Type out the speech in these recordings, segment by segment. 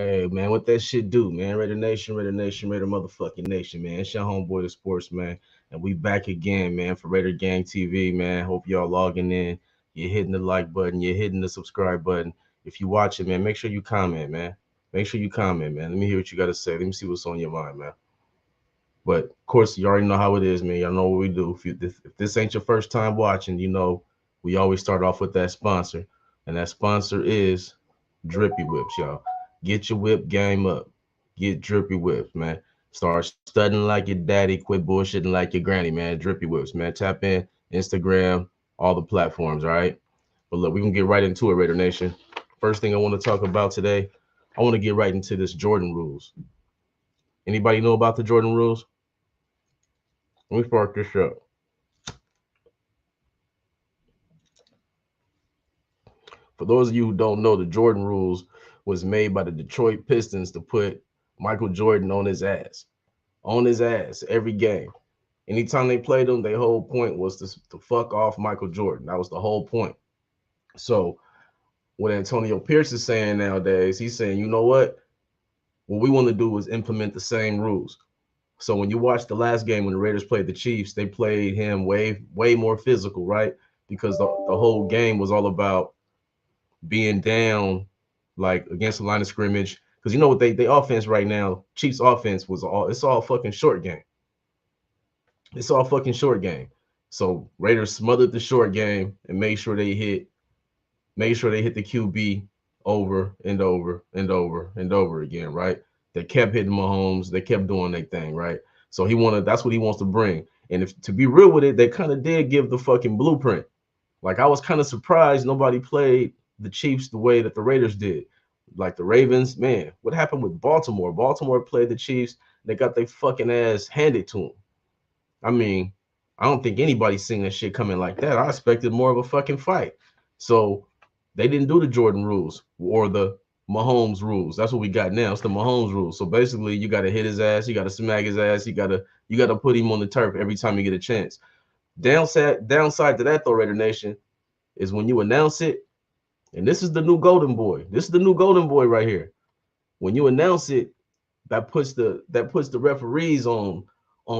Hey man, what that shit do, man? Raider Nation, Raider motherfucking Nation, man. It's your homeboy the sports man. And we back again, man, for Raider Gang TV, man. Hope y'all logging in. You're hitting the like button, you're hitting the subscribe button. If you watch it, man, make sure you comment, man. Make sure you comment, man. Let me hear what you gotta say. Let me see what's on your mind, man. But of course, you already know how it is, man. Y'all know what we do. If this ain't your first time watching, you know we always start off with that sponsor, and that sponsor is Drippy Whips, y'all. Get your whip game up. Get Drippy Whips, man. Start studying like your daddy. Quit bullshitting like your granny, man. Drippy Whips, man. Tap in Instagram, all the platforms, all right? But look, we can get right into it, Raider Nation. First thing I want to talk about today, I want to get right into this Jordan rules. Anybody know about the Jordan rules? Let me spark this up. For those of you who don't know, the Jordan rules was made by the Detroit Pistons to put Michael Jordan on his ass every game. Anytime they played him, their whole point was to fuck off Michael Jordan. That was the whole point. So what Antonio Pierce is saying nowadays, he's saying, you know what we want to do is implement the same rules. So when you watch the last game when the Raiders played the Chiefs, they played him way more physical, right? Because the whole game was all about being down like against the line of scrimmage. Because you know what they offense right now, Chiefs offense was all fucking short game. It's all fucking short game. So Raiders smothered the short game and made sure they hit the QB over and over and over and over again, right? They kept hitting Mahomes, they kept doing their thing, right? So that's what he wants to bring. And if to be real with it, they kind of did give the fucking blueprint. Like I was kind of surprised nobody played the Chiefs the way that the Raiders did. Like the Ravens, man, what happened with Baltimore? Baltimore played the Chiefs, they got their fucking ass handed to them. I mean, I don't think anybody's seen that shit coming like that. I expected more of a fucking fight. So they didn't do the Jordan rules or the Mahomes rules. That's what we got now. It's the Mahomes rules. So basically, you got to hit his ass, you got to smack his ass, you got to put him on the turf every time you get a chance. Downside to that though, Raider Nation, is when you announce it, and this is the new golden boy. This is the new golden boy right here. When you announce it, that puts the referees on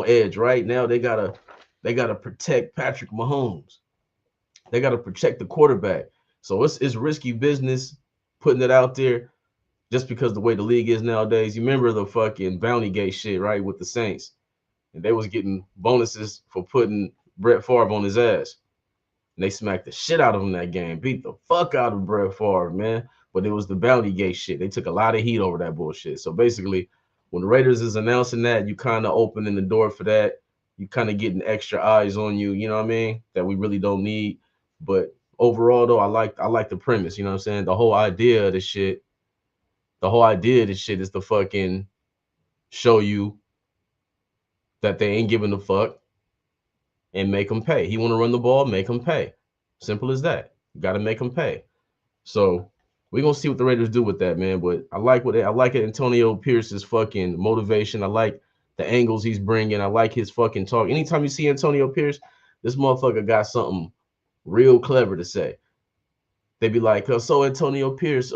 edge. Right now, they gotta protect Patrick Mahomes. They gotta protect the quarterback. So it's risky business putting it out there just because the way the league is nowadays. You remember the fucking Bounty Gate shit, right, with the Saints, and they was getting bonuses for putting Brett Favre on his ass. And they smacked the shit out of him that game, beat the fuck out of Brett Favre, man. But it was the Bounty Gate shit. They took a lot of heat over that bullshit. So basically, when the Raiders is announcing that, you kind of opening the door for that. You kind of getting extra eyes on you, you know what I mean? That we really don't need. But overall, though, I like the premise. You know what I'm saying? The whole idea of this shit is to fucking show you that they ain't giving a fuck and make them pay. He want to run the ball, make them pay. Simple as that. You got to make them pay. So we're gonna see what the Raiders do with that, man. But I like Antonio Pierce's fucking motivation. I like the angles he's bringing. I like his fucking talk. Anytime you see Antonio Pierce, this motherfucker got something real clever to say. They be like, so Antonio Pierce,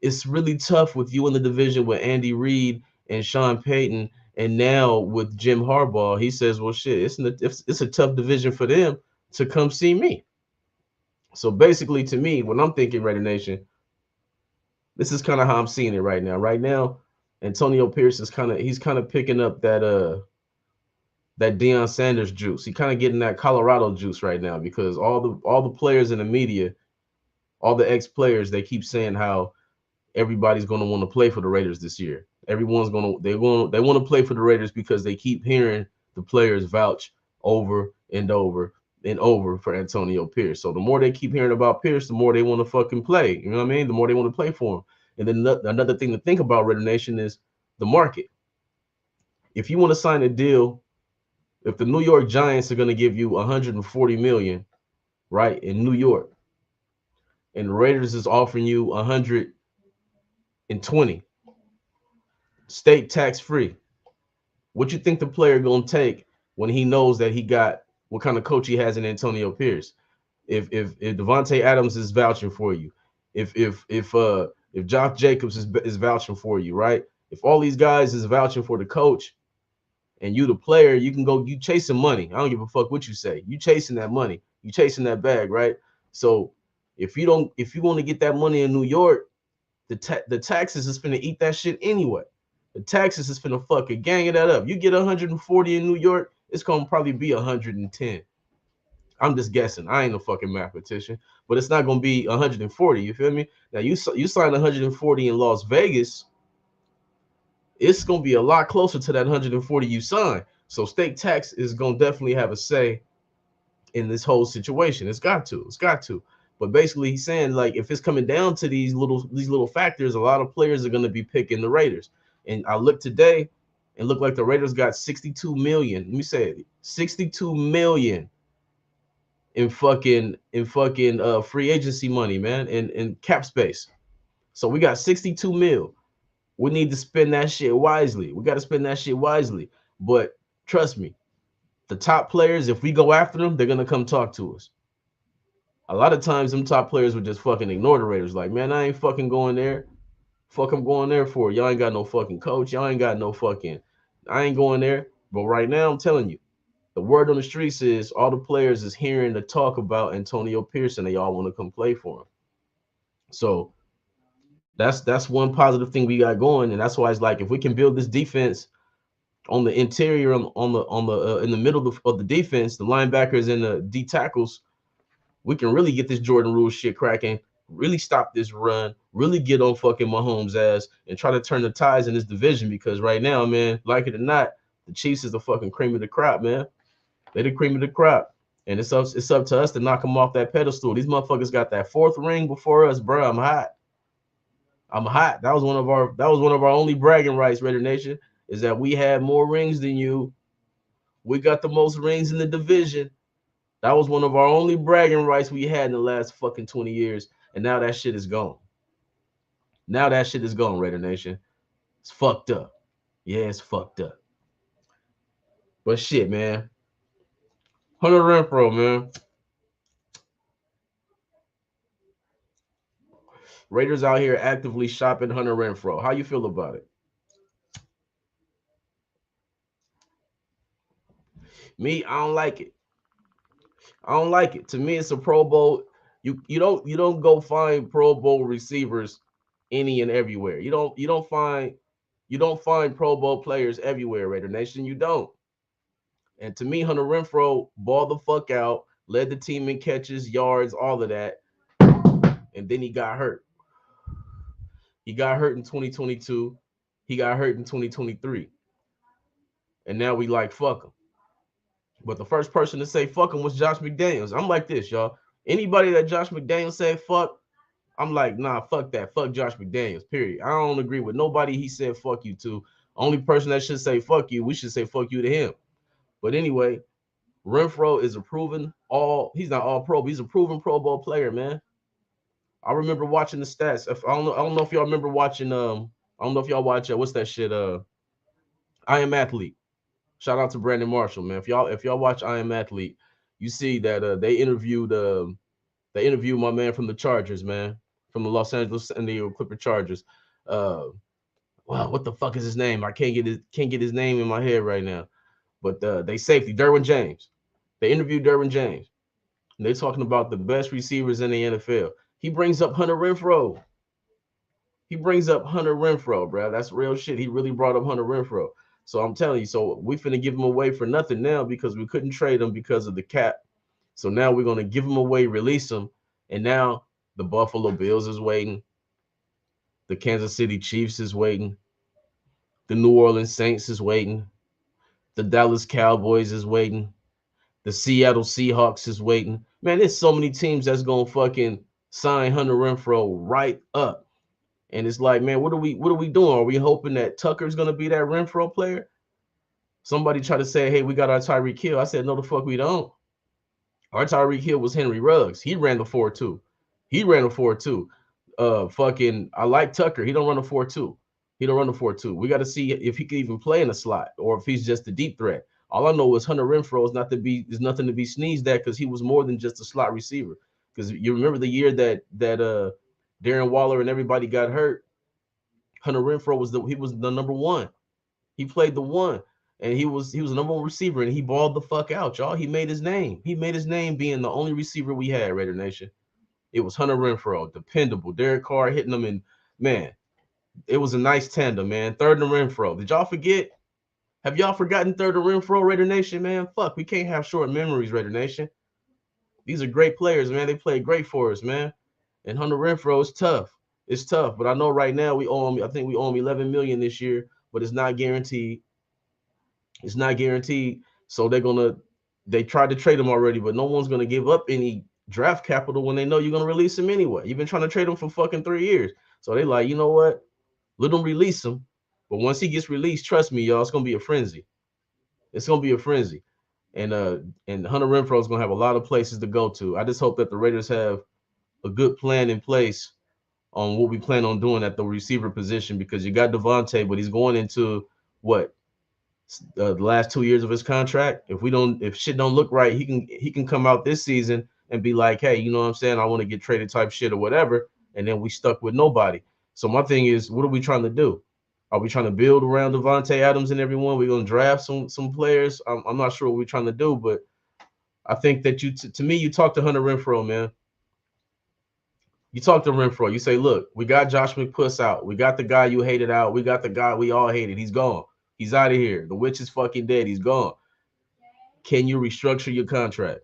it's really tough with you in the division with Andy Reid and Sean Payton, and now with Jim Harbaugh. He says, well, shit, it's a tough division for them to come see me. So basically, to me, when I'm thinking Raider Nation, this is kind of how I'm seeing it right now. Right now, Antonio Pierce is kind of picking up that Deion Sanders juice. He kind of getting that Colorado juice right now because all the players in the media, all the ex-players, they keep saying how everybody's going to want to play for the Raiders this year. They want to play for the Raiders because they keep hearing the players vouch over and over and over for Antonio Pierce. So the more they keep hearing about Pierce, the more they want to fucking play. You know what I mean? The more they want to play for him. And then another thing to think about, Raider Nation, is the market. If you want to sign a deal, if the New York Giants are going to give you 140 million, right, in New York, and the Raiders is offering you 120, state tax free, what you think the player gonna take when he knows that he got what kind of coach he has in Antonio Pierce? If Devontae Adams is vouching for you, if if Josh Jacobs is vouching for you, right? If all these guys is vouching for the coach and you the player, you can go, you chasing money. I don't give a fuck what you say. You chasing that money. You chasing that bag, right? So if you want to get that money in New York, the taxes is finna eat that shit anyway. The taxes is finna fucking gang it that up. You get 140 in New York, it's gonna probably be 110. I'm just guessing. I ain't no fucking mathematician, but it's not gonna be 140. You feel me? Now you sign 140 in Las Vegas, it's gonna be a lot closer to that 140 you sign. So state tax is gonna definitely have a say in this whole situation. It's got to. It's got to. But basically, he's saying like if it's coming down to these little factors, a lot of players are going to be picking the Raiders. And I looked today, and looked like the Raiders got 62 million. Let me say it, 62 million in fucking free agency money, man, in cap space. So we got 62 mil. We need to spend that shit wisely. We got to spend that shit wisely. But trust me, the top players, if we go after them, they're gonna come talk to us. A lot of times them top players would just fucking ignore the Raiders. Like, man, I ain't fucking going there. Fuck, I'm going there for. Y'all ain't got no fucking coach. Y'all ain't got no fucking. I ain't going there. But right now, I'm telling you, the word on the streets is all the players is hearing the talk about Antonio Pierce, and they all want to come play for him. So that's one positive thing we got going, and that's why it's like if we can build this defense on the interior, on the in the middle of the defense, the linebackers and the D tackles, we can really get this Jordan Rule shit cracking, really stop this run, really get on fucking Mahomes' ass, and try to turn the ties in this division. Because right now, man, like it or not, the Chiefs is the fucking cream of the crop, man. They the cream of the crop. And it's up to us to knock them off that pedestal. These motherfuckers got that fourth ring before us, bro. I'm hot. I'm hot. That was one of our only bragging rights, Raider Nation, is that we had more rings than you. We got the most rings in the division. That was one of our only bragging rights we had in the last fucking 20 years. And now that shit is gone. Now that shit is gone, Raider Nation. It's fucked up. Yeah, it's fucked up. But shit, man. Hunter Renfro, man. Raiders out here actively shopping Hunter Renfro. How you feel about it? Me, I don't like it. I don't like it. To me, it's a Pro Bowl. You don't go find Pro Bowl receivers any and everywhere. You don't find Pro Bowl players everywhere, Raider Nation. You don't. And to me, Hunter Renfro balled the fuck out, led the team in catches, yards, all of that, and then he got hurt. He got hurt in 2022. He got hurt in 2023, and now we like fuck him. But the first person to say fuck him was Josh McDaniels. I'm like this, y'all. Anybody that Josh McDaniels said fuck, I'm like, nah, fuck that. Fuck Josh McDaniels, period. I don't agree with nobody he said fuck you to. Only person that should say fuck you, we should say fuck you to him. But anyway, Renfro is a proven he's not all pro, but he's a proven Pro Bowl player, man. I remember watching the stats. I don't know if y'all remember watching I don't know if y'all watch what's that shit? I Am Athlete. Shout out to Brandon Marshall, man. If y'all watch I Am Athlete, you see that they interviewed my man from the Chargers, man, from the Los Angeles and the Clipper Chargers. Uh, wow, what the fuck is his name? I can't get his name in my head right now. But they safety Derwin James. They interviewed Derwin James, and they're talking about the best receivers in the NFL. He brings up Hunter Renfro. He brings up Hunter Renfro, bro. That's real shit. He really brought up Hunter Renfro. So I'm telling you, so we finna give him away for nothing now because we couldn't trade him because of the cap. So now we're gonna give him away, release him, and now the Buffalo Bills is waiting, the Kansas City Chiefs is waiting, the New Orleans Saints is waiting, the Dallas Cowboys is waiting, the Seattle Seahawks is waiting. Man, there's so many teams that's gonna fucking sign Hunter Renfro right up. And it's like, man, what are we doing? Are we hoping that Tucker's gonna be that Renfro player? Somebody tried to say, hey, we got our Tyreek Hill. I said, no, the fuck we don't. Our Tyreek Hill was Henry Ruggs. He ran the 4-2. He ran a 4-2. Fucking, I like Tucker. He don't run a 4-2. He don't run a 4-2. We got to see if he can even play in a slot or if he's just a deep threat. All I know is Hunter Renfro is nothing to be sneezed at because he was more than just a slot receiver. Because you remember the year that Darren Waller and everybody got hurt, Hunter Renfro was the number one. He played the one, and he was the number one receiver, and he balled the fuck out, y'all. He made his name. He made his name being the only receiver we had, Raider Nation. It was Hunter Renfro, dependable. Derek Carr hitting them, and man, it was a nice tandem, man. Third and Renfro. Did y'all forget? Have y'all forgotten third and Renfro, Raider Nation, man? Fuck, we can't have short memories, Raider Nation. These are great players, man. They played great for us, man. And Hunter Renfro is tough. It's tough, but I know right now we owe him. I think we owe him 11 million this year, but it's not guaranteed. It's not guaranteed. So they tried to trade him already, but no one's gonna give up any draft capital when they know you're gonna release him anyway. You've been trying to trade him for fucking 3 years. So they like, you know what? Let them release him. But once he gets released, trust me, y'all, it's gonna be a frenzy. It's gonna be a frenzy. And Hunter Renfro is gonna have a lot of places to go to. I just hope that the Raiders have a good plan in place on what we plan on doing at the receiver position because you got Devontae, but he's going into what the last 2 years of his contract. If shit don't look right, he can come out this season and be like, hey, you know what I'm saying? I want to get traded type shit or whatever, and then we stuck with nobody. So my thing is, what are we trying to do? Are we trying to build around Devontae Adams and everyone? We're gonna draft some players. I'm not sure what we're trying to do, but I think that to me, you talk to Hunter Renfro, man. You talk to Renfro. You say, look, we got Josh McPuss out. We got the guy you hated out. We got the guy we all hated. He's gone. He's out of here. The witch is fucking dead. He's gone. Can you restructure your contract?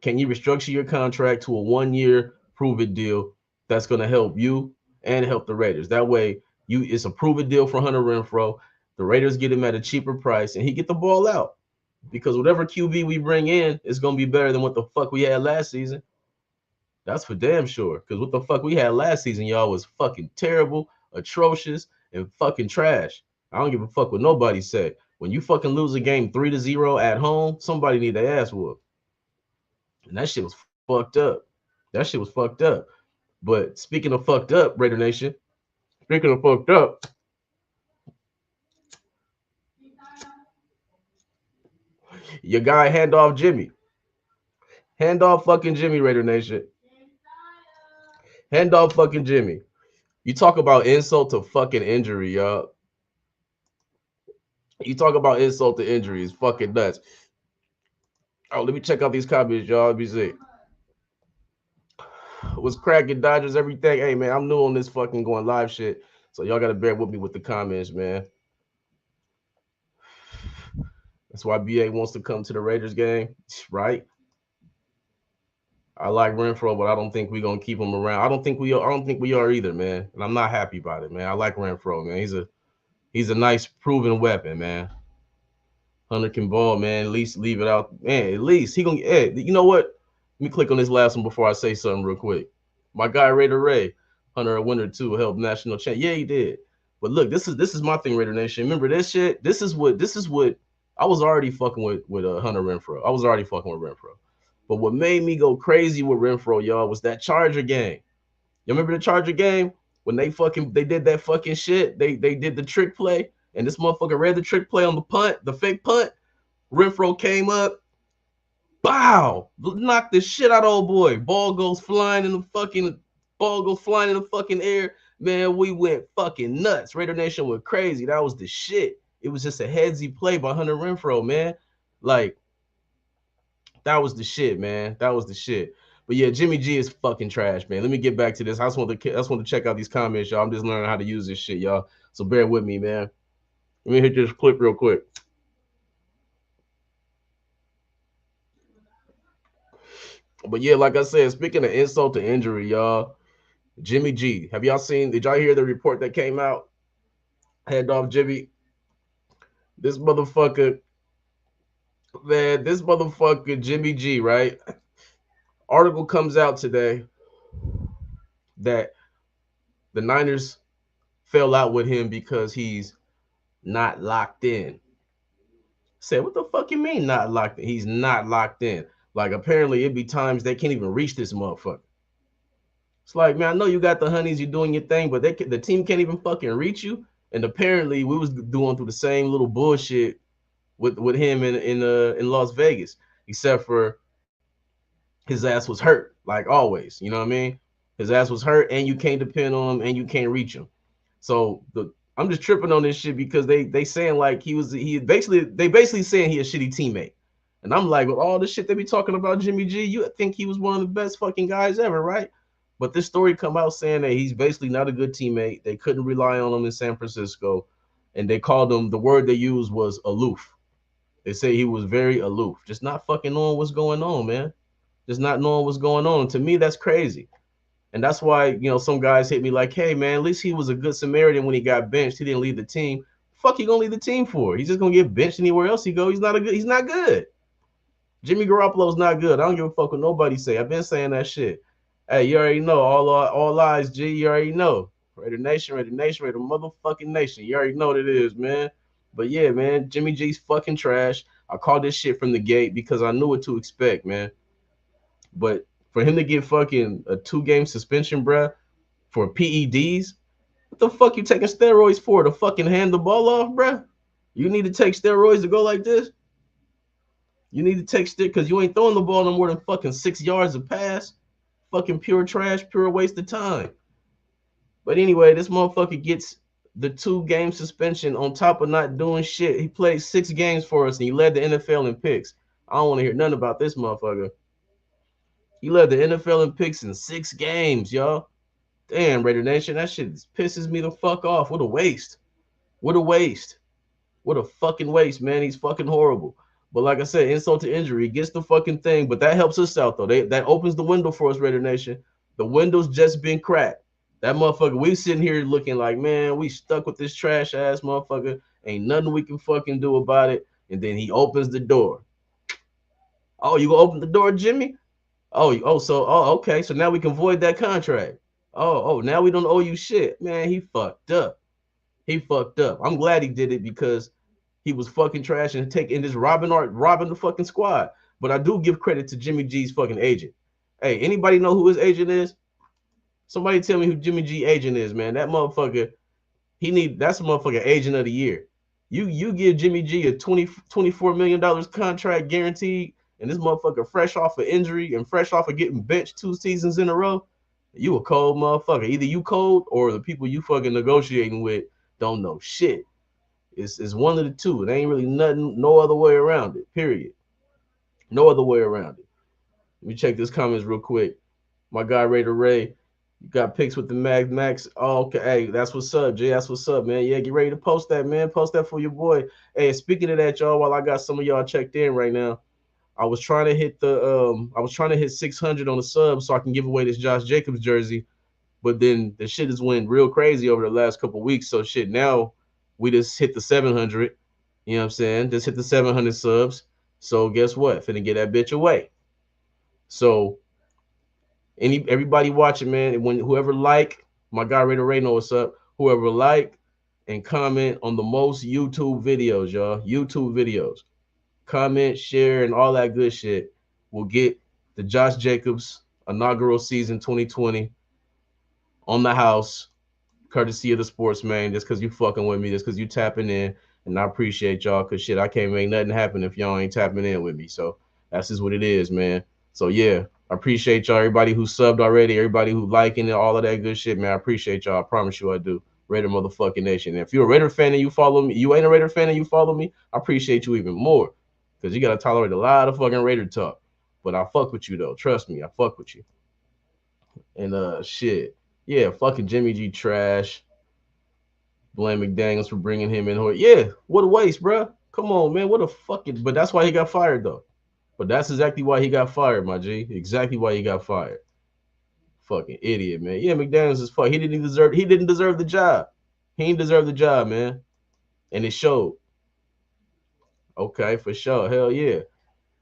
Can you restructure your contract to a 1 year prove it deal that's going to help you and help the Raiders? That way, it's a prove it deal for Hunter Renfro. The Raiders get him at a cheaper price, and he get the ball out because whatever QB we bring in is going to be better than what the fuck we had last season. That's for damn sure. Because what the fuck we had last season, y'all, was fucking terrible, atrocious, and fucking trash. I don't give a fuck what nobody said. When you fucking lose a game 3-0 at home, somebody need their ass whooped. And that shit was fucked up. That shit was fucked up. But speaking of fucked up, Raider Nation, speaking of fucked up, your guy handoff Jimmy. Handoff fucking Jimmy, Raider Nation. Handoff fucking Jimmy. You talk about insult to fucking injury, y'all. You talk about insult to injury. It's fucking nuts. Oh, let me check out these comments, y'all. Let me see. Was cracking Dodgers everything. Hey, man, I'm new on this fucking going live shit. So y'all got to bear with me with the comments, man. That's why BA wants to come to the Raiders game, right? I like Renfro, but I don't think we're gonna keep him around. I don't think we are either, man. And I'm not happy about it, man. I like Renfro, man. He's a nice proven weapon, man. Hunter can ball, man. At least leave it out, man. At least he gonna. Hey, you know what? Let me click on this last one before I say something real quick. My guy Raider Ray, Hunter a winner too, helped national champ. Yeah, he did. But look, this is my thing, Raider Nation. Remember this shit? This is what I was already fucking with Hunter Renfro. I was already fucking with Renfro. But what made me go crazy with Renfro, y'all, was that Charger game. You remember the Charger game when they did that fucking shit? They did the trick play, and this motherfucker read the trick play on the punt, the fake punt. Renfro came up, bow, knocked the shit out of old boy. Ball goes flying in the fucking air. Man, we went fucking nuts. Raider Nation went crazy. That was the shit. It was just a headsy play by Hunter Renfro, man. Like, that was the shit, man. That was the shit. But yeah, Jimmy G is fucking trash, man. Let me get back to this. I just want to check out these comments, y'all. I'm just learning how to use this shit, y'all. So bear with me, man. Let me hit this clip real quick. But yeah, like I said, speaking of insult to injury, y'all, Jimmy G. Did y'all hear the report that came out? Head off Jimmy. This motherfucker, this motherfucker, Jimmy G, right? Article comes out today that the Niners fell out with him because he's not locked in. Say, what the fuck you mean not locked in? He's not locked in. Like, apparently it'd be times they can't even reach this motherfucker. It's like, man, I know you got the honeys, you're doing your thing, but the team can't even fucking reach you. And apparently we was doing through the same little bullshit with him in Las Vegas, except for his ass was hurt, like always. You know what I mean? His ass was hurt, and you can't depend on him, and you can't reach him. So I'm just tripping on this shit because they saying like he basically they basically saying he a shitty teammate. And I'm like, with all the shit they be talking about Jimmy G, you think he was one of the best fucking guys ever, right? But this story come out saying that he's basically not a good teammate. They couldn't rely on him in San Francisco, and they called him, the word they used was aloof. They say he was very aloof, just not fucking knowing what's going on, man. Just not knowing what's going on. To me, that's crazy. And that's why, some guys hit me like, hey, man, at least he was a good Samaritan when he got benched. He didn't leave the team. Fuck, he gonna leave the team for? He's just gonna get benched anywhere else he go. He's not good. Jimmy Garoppolo's not good. I don't give a fuck what nobody say. I've been saying that shit. Hey, you already know. All eyes, G. You already know. Raider Nation, Raider Nation, Raider motherfucking Nation. You already know what it is, man. But yeah, man, Jimmy G's fucking trash. I called this shit from the gate because I knew what to expect, man. But for him to get fucking a 2-game suspension, bruh, for PEDs, what the fuck you taking steroids for? To fucking hand the ball off, bruh? You need to take steroids to go like this? You need to take stick because you ain't throwing the ball no more than fucking 6 yards of pass. Fucking pure trash, pure waste of time. But anyway, this motherfucker gets the 2-game suspension on top of not doing shit. He played 6 games for us and he led the NFL in picks. I don't want to hear nothing about this motherfucker. He led the NFL in picks in 6 games, y'all. Damn, Raider Nation, that shit pisses me the fuck off. What a waste. What a waste. What a fucking waste, man. He's fucking horrible. But like I said, insult to injury, he gets the fucking thing. But that helps us out, though. That opens the window for us, Raider Nation. The window's just been cracked. That motherfucker, we sitting here looking like, man, we stuck with this trash ass motherfucker. Ain't nothing we can fucking do about it. And then he opens the door. Oh, you gonna open the door, Jimmy? Okay. So now we can void that contract. Now we don't owe you shit. Man, he fucked up. He fucked up. I'm glad he did it because he was fucking trash and taking this robbing the fucking squad. But I do give credit to Jimmy G's fucking agent. Hey, anybody know who his agent is? Somebody tell me who Jimmy G agent is, man. That motherfucker, that's a motherfucker agent of the year. You give Jimmy G a $24 million contract guaranteed, and this motherfucker fresh off of injury and fresh off of getting benched 2 seasons in a row. You a cold motherfucker. Either you cold or the people you fucking negotiating with don't know shit. It's one of the two. It ain't really nothing, no other way around it. Period. No other way around it. Let me check this comments real quick. My guy Raider Ray, you got picks with the Mag Max. Oh, okay. Hey, that's what's up, Jay. That's what's up, man. Yeah, get ready to post that, man. Post that for your boy. Hey, speaking of that, y'all, while I got some of y'all checked in right now, I was trying to hit 600 on the sub so I can give away this Josh Jacobs jersey. But then the shit has went real crazy over the last couple of weeks. So shit, now we just hit the 700. You know what I'm saying? Just hit the 700 subs. So guess what? Finna get that bitch away. So everybody watching, man, when whoever like, my guy Raider Ray know what's up. Whoever like and comment on the most YouTube videos, y'all. YouTube videos. Comment, share, and all that good shit will get the Josh Jacobs inaugural season 2020 on the house, courtesy of the sports man, just because you fucking with me, just because you tapping in. And I appreciate y'all because shit, I can't make nothing happen if y'all ain't tapping in with me. So that's just what it is, man. So yeah, I appreciate y'all, everybody who subbed already, everybody who liking it, all of that good shit, man. I appreciate y'all. I promise you I do. Raider motherfucking Nation. And if you're a Raider fan and you follow me, you ain't a Raider fan and you follow me, I appreciate you even more. Because you gotta tolerate a lot of fucking Raider talk. But I fuck with you though. Trust me, I fuck with you. And shit. Yeah, fucking Jimmy G trash. Blame McDaniels for bringing him in. Yeah, what a waste, bro. Come on, man. What a fucking. But that's why he got fired, though. But that's exactly why he got fired, my G. Exactly why he got fired. Fucking idiot, man. Yeah, McDaniels is fuck. He didn't deserve. He didn't deserve the job. He didn't deserve the job, man. And it showed. Okay, for sure. Hell yeah.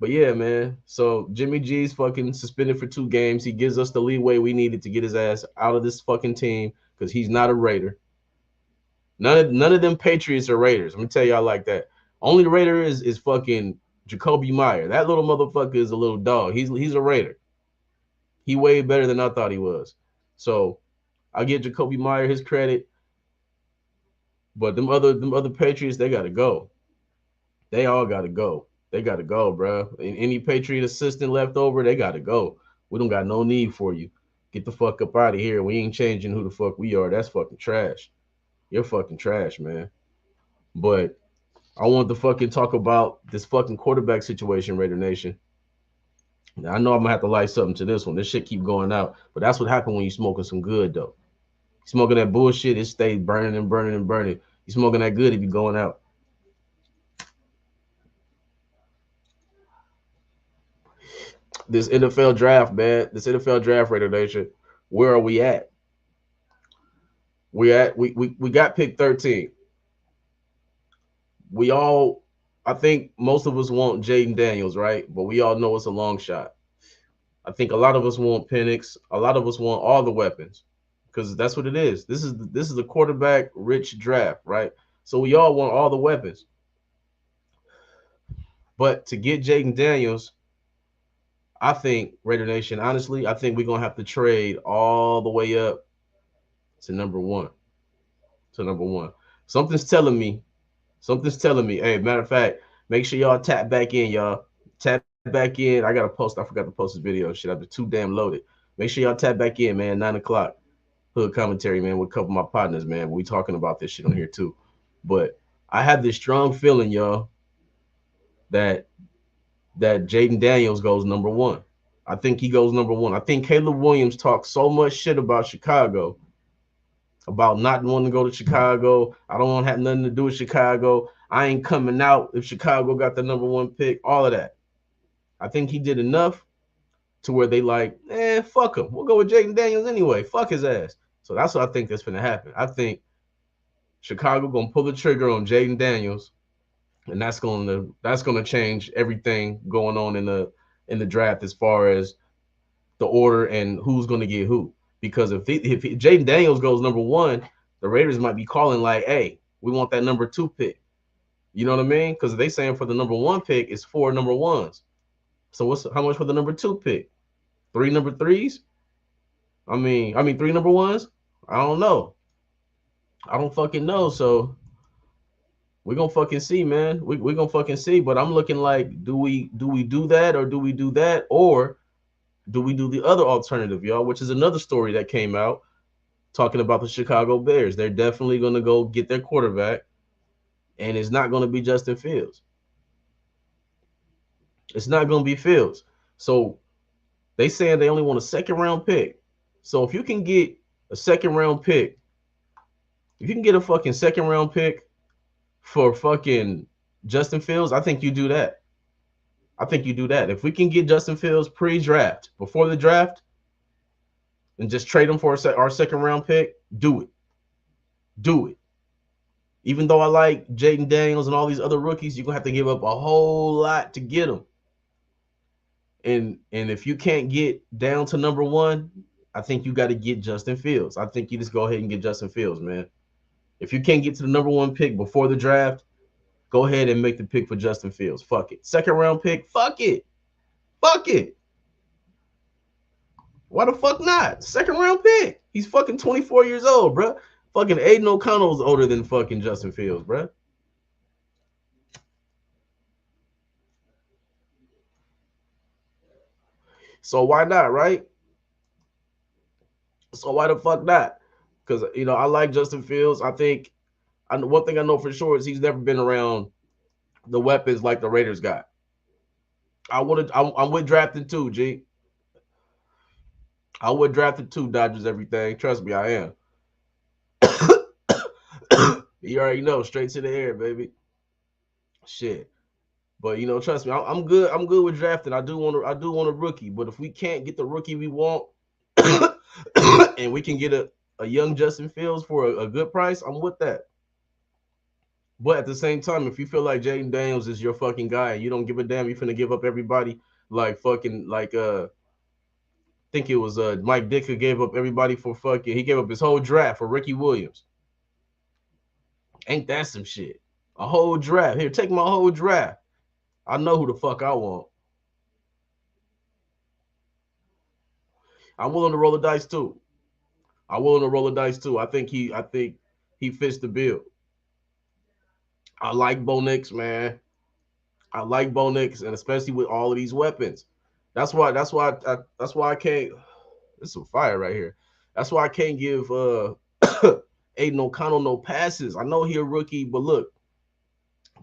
But yeah, man. So Jimmy G's fucking suspended for 2 games. He gives us the leeway we needed to get his ass out of this fucking team because he's not a Raider. None of them Patriots are Raiders. Let me tell y'all like that. Only Raider is fucking Jacoby Meyer. That little motherfucker is a little dog. He's a Raider. He way better than I thought he was. So I give Jacoby Meyer his credit. But them other Patriots, they gotta go. They all gotta go. They gotta go, bro. Any Patriot assistant left over, they gotta go. We don't got no need for you. Get the fuck up out of here. We ain't changing who the fuck we are. That's fucking trash. You're fucking trash, man. But I want to fucking talk about this fucking quarterback situation, Raider Nation. Now, I know I'm gonna have to light something to this one. This shit keep going out, but that's what happened when you smoking some good though. Smoking that bullshit, it stays burning and burning and burning. You smoking that good, if you going out. This NFL draft, man. This NFL draft, Raider Nation. Where are we at? We got pick 13. We all, I think most of us want Jaden Daniels, right? But we all know it's a long shot. I think a lot of us want Penix. A lot of us want all the weapons because that's what it is. This is a quarterback rich draft, right? So we all want all the weapons. But to get Jaden Daniels, I think Raider Nation, honestly, I think we're gonna have to trade all the way up to number one. To number one. Something's telling me. Something's telling me. Hey, matter of fact, make sure y'all tap back in, y'all. Tap back in. I got to post. I forgot to post this video. Shit, I've been too damn loaded. Make sure y'all tap back in, man. 9 o'clock. Hood commentary, man, with a couple of my partners, man. We talking about this shit on here too. But I have this strong feeling, y'all, that Jaden Daniels goes number one. I think he goes number one. I think Caleb Williams talked so much shit about Chicago, about not wanting to go to Chicago. I don't want to have nothing to do with Chicago. I ain't coming out if Chicago got the number one pick, all of that. I think he did enough to where they like, fuck him. We'll go with Jaden Daniels anyway. Fuck his ass. So that's what I think that's going to happen. I think Chicago going to pull the trigger on Jaden Daniels, and that's going to change everything going on in the draft as far as the order and who's going to get who. Because if Jaden Daniels goes number one, the Raiders might be calling like, hey, we want that number two pick. You know what I mean? Because they saying for the number one pick is 4 number ones. So how much for the number two pick? 3 number threes? I mean 3 number ones? I don't know. I don't fucking know. So we're gonna fucking see, man. We're gonna fucking see. But I'm looking like, do we do that, or do we do that, or do we do the other alternative, y'all? Which is another story that came out talking about the Chicago Bears. They're definitely gonna go get their quarterback, and it's not gonna be Justin Fields. It's not gonna be Fields. So they saying they only want a second round pick. So if you can get a second round pick, if you can get a fucking second round pick for fucking Justin Fields, I think you do that. I think you do that. If we can get Justin Fields pre-draft, before the draft, and just trade him for our second round pick, do it. Do it. Even though I like Jaden Daniels and all these other rookies, you're going to have to give up a whole lot to get them. And if you can't get down to number one, I think you got to get Justin Fields. I think you just go ahead and get Justin Fields, man. If you can't get to the number one pick before the draft, go ahead and make the pick for Justin Fields. Fuck it. Second round pick, fuck it. Fuck it. Why the fuck not? Second round pick. He's fucking 24 years old, bro. Fucking Aiden O'Connell's older than fucking Justin Fields, bro. So why not, right? So why the fuck not? Because, I like Justin Fields. I think one thing I know for sure is he's never been around the weapons like the Raiders got. I'm with drafting too, G. I would draft it too, Dodgers everything. Trust me, I am. You already know, straight to the air, baby. Shit. But trust me, I'm good. I'm good with drafting. I do want a rookie. But if we can't get the rookie we want, and we can get a young Justin Fields for a good price, I'm with that. But at the same time, if you feel like Jaden Daniels is your fucking guy and you don't give a damn, you're finna give up everybody like fucking I think it was Mike Dicker gave up everybody for he gave up his whole draft for Ricky Williams. Ain't that some shit? A whole draft. Here, take my whole draft. I know who the fuck I want. I'm willing to roll the dice too. I think he fits the bill. I like Bo Nix, man. I like Bo Nix, and especially with all of these weapons. That's why I can't. This is some fire right here. That's why I can't give Aiden O'Connell no passes. I know he a rookie, but look,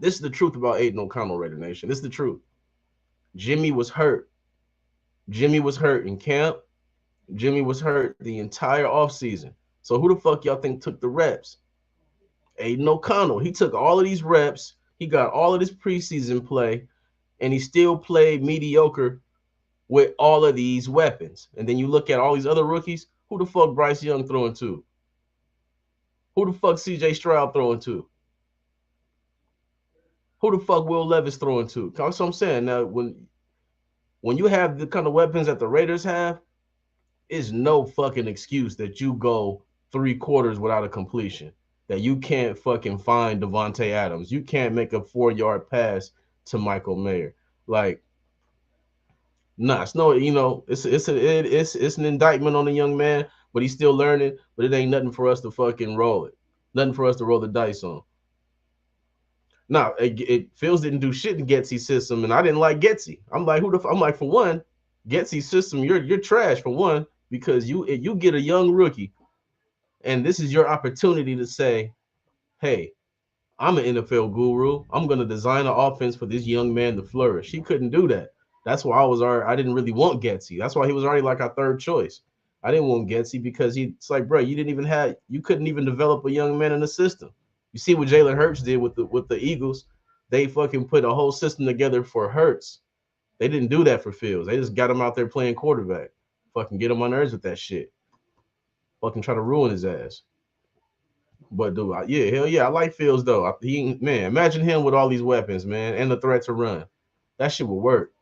this is the truth about Aiden O'Connell, Raider Nation. This is the truth. Jimmy was hurt. Jimmy was hurt in camp. Jimmy was hurt the entire offseason. So who the fuck y'all think took the reps? Aiden O'Connell. He took all of these reps. He got all of this preseason play, and he still played mediocre with all of these weapons. And then you look at all these other rookies. Who the fuck Bryce Young throwing to? Who the fuck CJ Stroud throwing to? Who the fuck Will Levis throwing to? That's what I'm saying. Now, when you have the kind of weapons that the Raiders have, it's no fucking excuse that you go 3 quarters without a completion. That you can't fucking find Devontae Adams. You can't make a 4-yard pass to Michael Mayer. Like, nah, it's no, it's an indictment on the young man, but he's still learning. But it ain't nothing for us to fucking roll it. Nothing for us to roll the dice on. Now, Fields didn't do shit in Getsy's system, and I didn't like Getsy. I'm like, I'm like, for one, Getsy's system, you're trash for one, because you get a young rookie, and this is your opportunity to say, hey, I'm an NFL guru. I'm gonna design an offense for this young man to flourish. He couldn't do that. That's why I didn't really want Getsy. That's why he was already like our third choice. I didn't want Getsy because it's like, bro, you couldn't even develop a young man in the system. You see what Jalen Hurts did with the Eagles? They fucking put a whole system together for Hurts. They didn't do that for Fields. They just got him out there playing quarterback. Fucking get him on nerves with that shit. Fucking try to ruin his ass. But dude, yeah, hell yeah, I like Fields though. Man, imagine him with all these weapons, man, and the threat to run. That shit would work.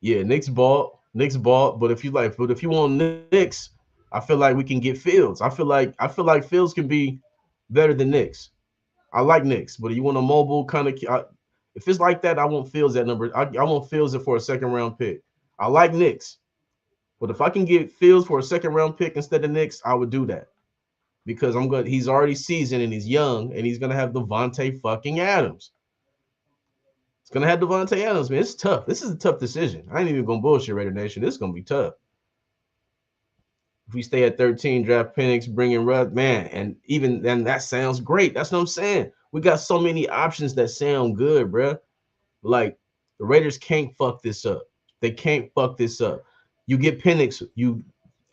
Yeah, Knicks ball. But if you want Knicks, I feel like we can get Fields. I feel like Fields can be better than Knicks. I like Knicks, but you want a mobile kind of. If it's like that, I want Fields at number. I want Fields for a second round pick. I like Knicks, but if I can get Fields for a second round pick instead of Knicks, I would do that because he's already seasoned and he's young and he's gonna have Devontae fucking Adams. It's gonna have Devontae Adams, man. It's tough. This is a tough decision. I ain't even gonna bullshit Raider Nation. This is gonna be tough. If we stay at 13, draft Penix, bring in Rudd, man, and even then that sounds great. That's what I'm saying. We got so many options that sound good, bro. Like the Raiders can't fuck this up. They can't fuck this up. You get Penix,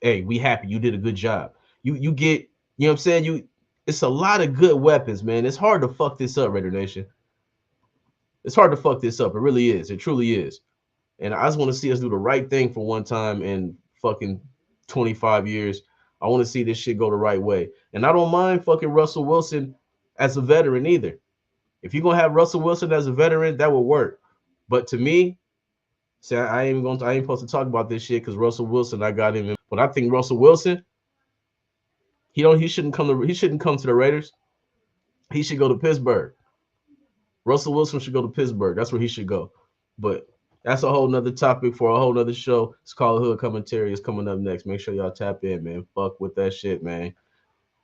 hey, we happy. You did a good job. You get, you know what I'm saying? It's a lot of good weapons, man. It's hard to fuck this up, Raider Nation. It's hard to fuck this up. It really is. It truly is. And I just want to see us do the right thing for one time in fucking 25 years. I want to see this shit go the right way. And I don't mind fucking Russell Wilson as a veteran either. If you're gonna have Russell Wilson as a veteran, that would work. But to me, see, I ain't supposed to talk about this shit because Russell Wilson, I got him in. But I think Russell Wilson, he shouldn't come to the Raiders. He should go to Pittsburgh. Russell Wilson should go to Pittsburgh. That's where he should go. But that's a whole nother topic for a whole nother show. It's called Hood Commentary. It's coming up next. Make sure y'all tap in, man. Fuck with that shit, man.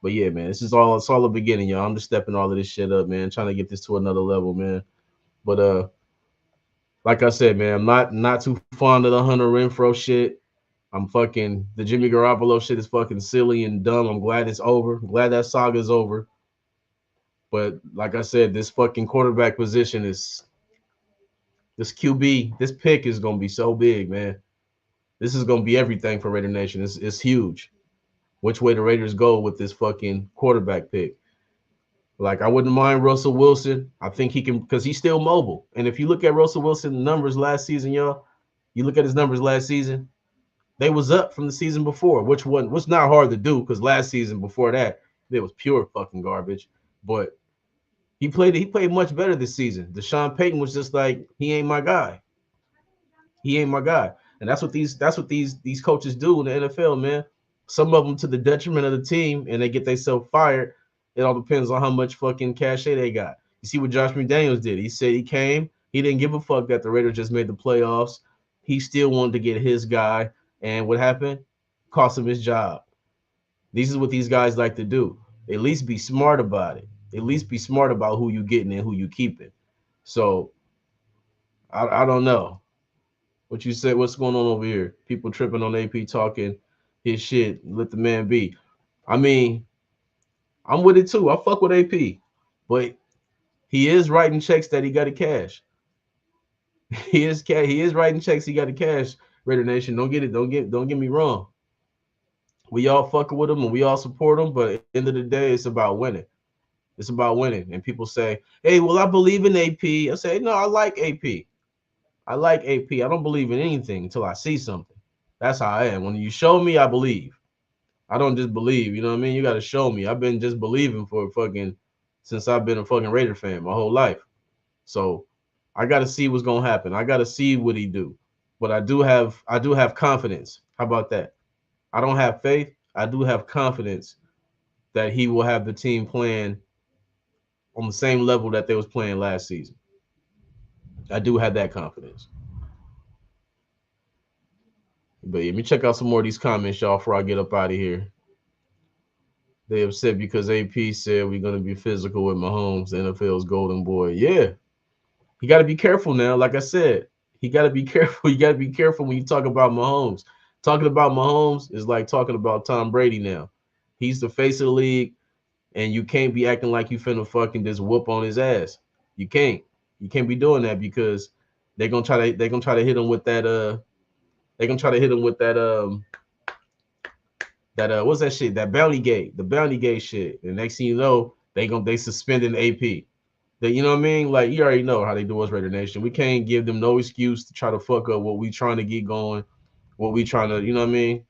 But yeah, man, it's all the beginning, y'all. I'm just stepping all of this shit up, man. Trying to get this to another level, man. But like I said, man, I'm not too fond of the Hunter Renfro shit. I'm fucking the Jimmy Garoppolo shit is fucking silly and dumb. I'm glad it's over. I'm glad that saga's over. But like I said, this fucking quarterback position is this QB, this pick is gonna be so big, man. This is gonna be everything for Raider Nation. It's huge. Which way the Raiders go with this fucking quarterback pick. Like, I wouldn't mind Russell Wilson. I think he can, because he's still mobile. And if you look at Russell Wilson's numbers last season, y'all, you look at his numbers last season, they was up from the season before, which not hard to do because last season before that, it was pure fucking garbage. But he played much better this season. Deshaun Payton was just like, he ain't my guy. He ain't my guy. And that's what these coaches do in the NFL, man. Some of them to the detriment of the team, and they get themselves fired. It all depends on how much fucking cachet they got. You see what Josh McDaniels did? He said he didn't give a fuck that the Raiders just made the playoffs. He still wanted to get his guy, and what happened? Cost him his job. This is what these guys like to do. At least be smart about it. At least be smart about who you getting and who you keeping. So I don't know. What you said? What's going on over here? People tripping on AP talking his shit. Let the man be. I mean, I'm with it too. I fuck with AP, but he is writing checks that he got to cash. He is writing checks he got to cash. Raider Nation, don't get it. Don't get me wrong. We all fucking with him and we all support him, but at the end of the day, it's about winning. It's about winning. And people say, "Hey, well, I believe in AP." I say, "No, I like AP. I like AP. I don't believe in anything until I see something. That's how I am. When you show me, I believe. I don't just believe. You know what I mean? You got to show me. I've been just believing for fucking since I've been a fucking Raider fan my whole life. So I got to see what's gonna happen. I got to see what he do. But I do have confidence. How about that? I don't have faith. I do have confidence that he will have the team playing on the same level that they was playing last season. I do have that confidence. But yeah, let me check out some more of these comments, y'all, before I get up out of here. They upset because AP said we're gonna be physical with Mahomes, the NFL's golden boy. Yeah, you got to be careful now. Like I said, he got to be careful. You got to be careful when you talk about Mahomes. Talking about Mahomes is like talking about Tom Brady now. He's the face of the league, and you can't be acting like you finna fucking just whoop on his ass. You can't. You can't be doing that because they're gonna try to hit him with that they're gonna try to hit him with that what's that shit? That bounty gate, the bounty gate shit. And next thing you know, they suspending AP. That you know what I mean? Like you already know how they do us, Raider Nation. We can't give them no excuse to try to fuck up what we trying to get going, what we trying to, you know what I mean?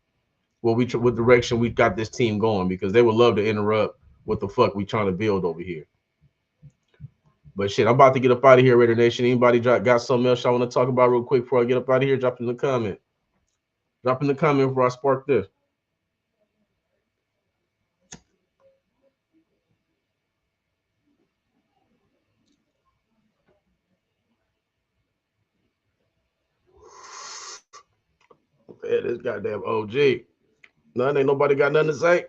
What direction we got this team going because they would love to interrupt what the fuck we trying to build over here. But shit, I'm about to get up out of here, Raider Nation. Anybody got something else I want to talk about real quick before I get up out of here? Drop in the comment. Drop in the comment before I spark this. Yeah, this goddamn OG. None ain't nobody got nothing to say.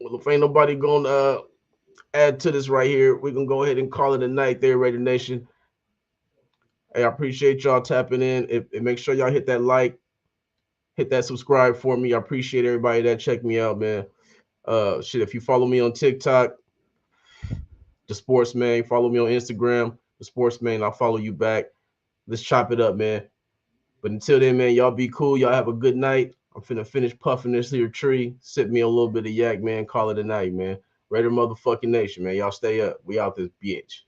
Well, if ain't nobody gonna add to this right here, we can go ahead and call it a night there, Raider Nation. Hey, I appreciate y'all tapping in. If make sure y'all hit that like, hit that subscribe for me. I appreciate everybody that checked me out, man. Shit, if you follow me on TikTok, the Sportsman, follow me on Instagram, the Sportsman, I'll follow you back. Let's chop it up, man. But until then, man, y'all be cool. Y'all have a good night. I'm finna finish puffing this here tree, sip me a little bit of yak, man. Call it a night, man. Raider motherfucking nation, man. Y'all stay up. We out this bitch.